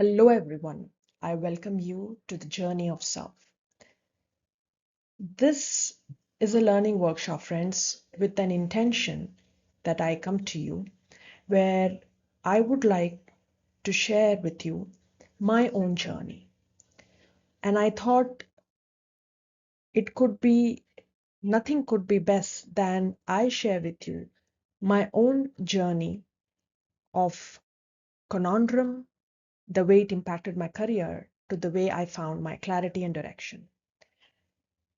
Hello, everyone. I welcome you to the journey of self. This is a learning workshop, friends, with an intention that I come to you where I would like to share with you my own journey. And I thought it could be nothing could be best than I share with you my own journey of Conundrum, the way it impacted my career, to the way I found my clarity and direction.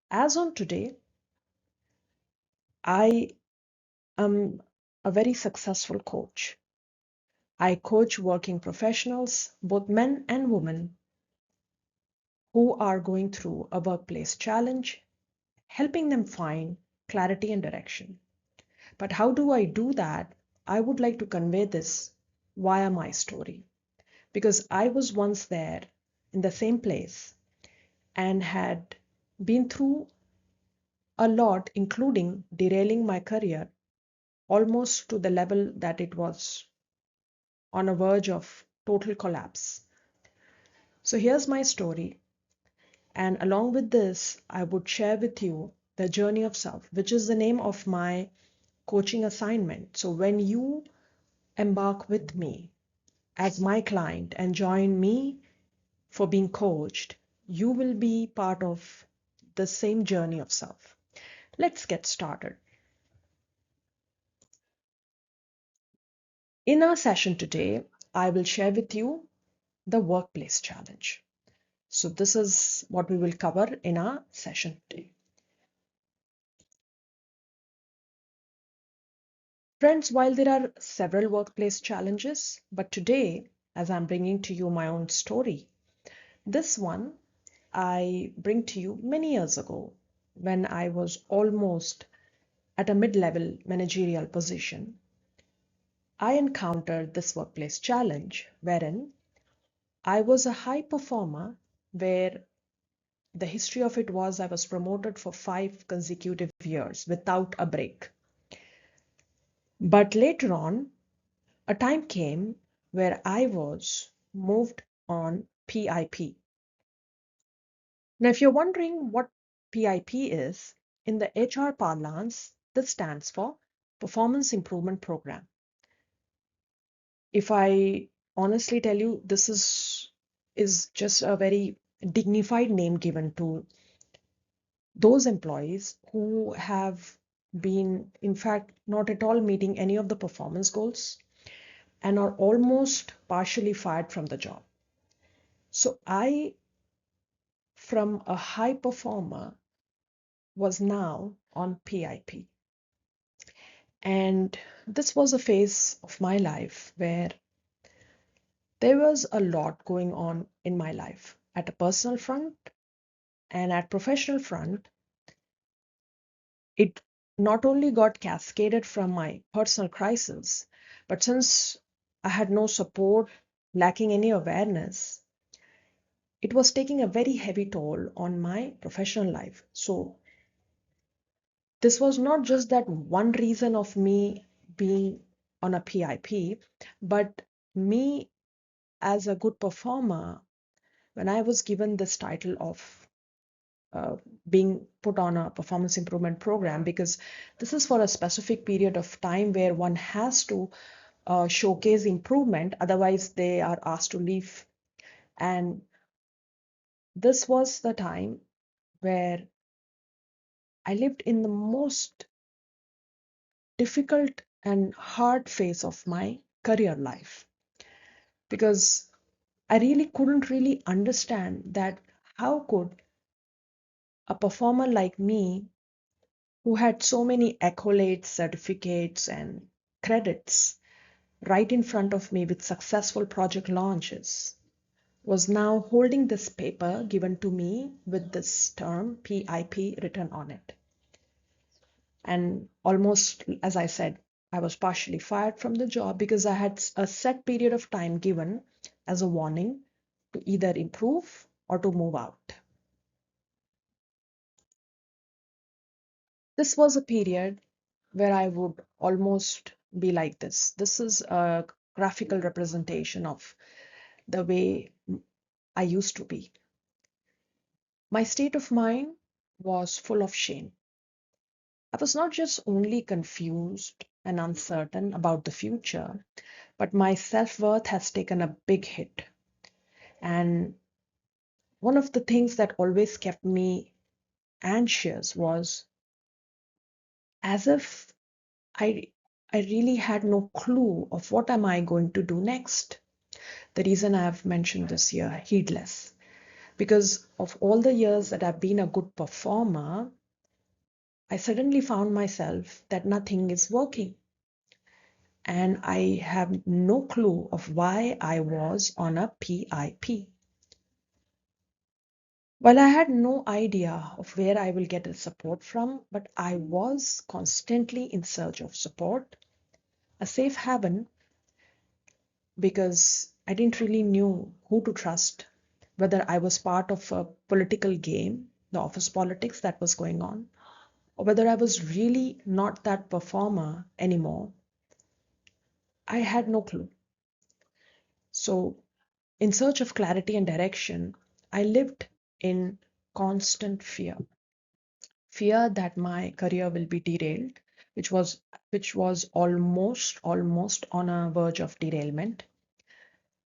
As on today, I am a very successful coach. I coach working professionals, both men and women, who are going through a workplace challenge, helping them find clarity and direction. But how do I do that? I would like to convey this via my story because I was once there in the same place and had been through a lot, including derailing my career almost to the level that it was on a verge of total collapse. So here's my story. And along with this, I would share with you the journey of self, which is the name of my coaching assignment. So when you embark with me as my client and join me for being coached, you will be part of the same journey of self. Let's get started. In our session today, I will share with you the workplace challenge. So this is what we will cover in our session today. Friends, while there are several workplace challenges, but today, as I'm bringing to you my own story, this one I bring to you many years ago when I was almost at a mid-level managerial position. I encountered this workplace challenge wherein I was a high performer where the history of it was I was promoted for 5 consecutive years without a break. But later on, a time came where I was moved on PIP. Now, if you're wondering what PIP is, in the HR parlance, this stands for Performance Improvement Program. If I honestly tell you, this is just a very dignified name given to those employees who have been, in fact, not at all meeting any of the performance goals and are almost partially fired from the job. So I, from a high performer, was now on PIP. And this was a phase of my life where there was a lot going on in my life at a personal front and at professional front. It not only got cascaded from my personal crisis, but since I had no support, lacking any awareness, it was taking a very heavy toll on my professional life. So this was not just that one reason of me being on a PIP, but me as a good performer, when I was given this title of being put on a performance improvement program, because this is for a specific period of time where one has to showcase improvement, otherwise they are asked to leave. And this was the time where I lived in the most difficult and hard phase of my career life because I really couldn't really understand that how could a performer like me who had so many accolades, certificates and credits right in front of me with successful project launches was now holding this paper given to me with this term PIP written on it. And almost, as I said, I was partially fired from the job because I had a set period of time given as a warning to either improve or to move out. This was a period where I would almost be like this. This is a graphical representation of the way I used to be. My state of mind was full of shame. I was not just only confused and uncertain about the future, but my self worth has taken a big hit. And one of the things that always kept me anxious was as if I I really had no clue of what am I going to do next. The reason I have mentioned this here, heedless, because of all the years that I've been a good performer, I suddenly found myself that nothing is working. And I have no clue of why I was on a PIP. Well, I had no idea of where I will get the support from, but I was constantly in search of support, a safe haven, because I didn't really knew who to trust, whether I was part of a political game, the office politics that was going on, or whether I was really not that performer anymore. I had no clue. So, in search of clarity and direction, I lived in constant fear. Fear that my career will be derailed, which was almost on a verge of derailment.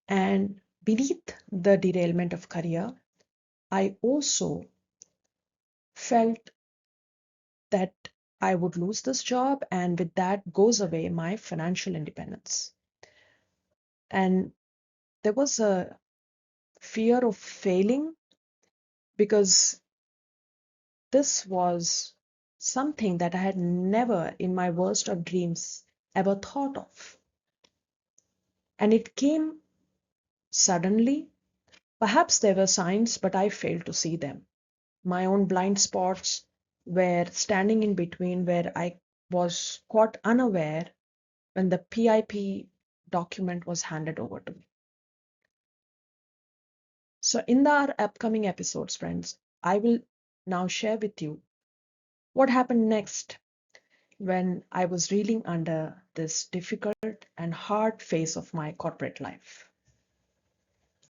And beneath the derailment of career, I also felt that I would lose this job, and with that goes away my financial independence. And there was a fear of failing because this was something that I had never in my worst of dreams ever thought of. And it came suddenly. Perhaps there were signs, but I failed to see them. My own blind spots were standing in between, where I was caught unaware when the PIP document was handed over to me. So, in our upcoming episodes, friends, I will now share with you what happened next when I was reeling under this difficult and hard phase of my corporate life.